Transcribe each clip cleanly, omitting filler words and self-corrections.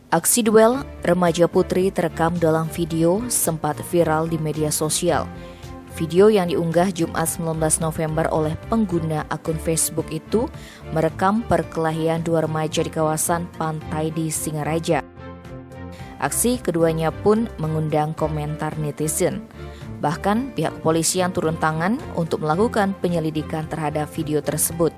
Aksi duel remaja putri terekam dalam video sempat viral di media sosial. Video yang diunggah Jumat 19 November oleh pengguna akun Facebook itu merekam perkelahian dua remaja di kawasan pantai di Singaraja. Aksi keduanya pun mengundang komentar netizen. Bahkan pihak kepolisian turun tangan untuk melakukan penyelidikan terhadap video tersebut.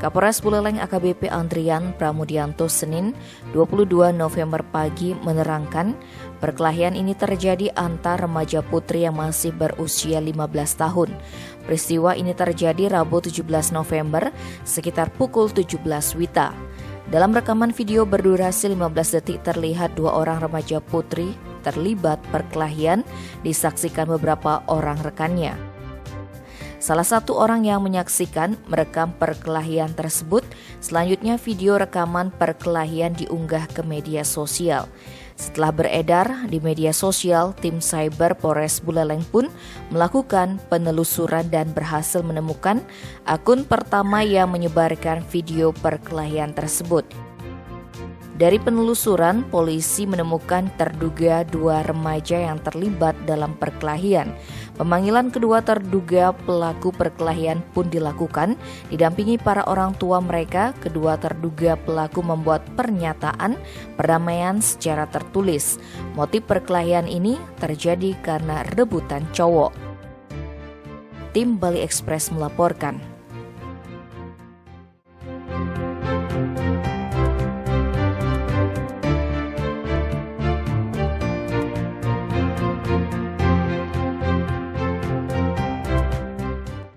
Kapolres Buleleng AKBP Andrian Pramudianto Senin 22 November pagi menerangkan perkelahian ini terjadi antar remaja putri yang masih berusia 15 tahun. Peristiwa ini terjadi Rabu 17 November sekitar pukul 17 WITA. Dalam rekaman video berdurasi 15 detik terlihat dua orang remaja putri terlibat perkelahian disaksikan beberapa orang rekannya. Salah satu orang yang menyaksikan merekam perkelahian tersebut. Selanjutnya video rekaman perkelahian diunggah ke media sosial. Setelah beredar di media sosial, tim cyber Polres Buleleng pun melakukan penelusuran dan berhasil menemukan akun pertama yang menyebarkan video perkelahian tersebut. Dari penelusuran, polisi menemukan terduga dua remaja yang terlibat dalam perkelahian. Pemanggilan kedua terduga pelaku perkelahian pun dilakukan, didampingi para orang tua mereka. Kedua terduga pelaku membuat pernyataan perdamaian secara tertulis. Motif perkelahian ini terjadi karena rebutan cowok. Tim Bali Express melaporkan.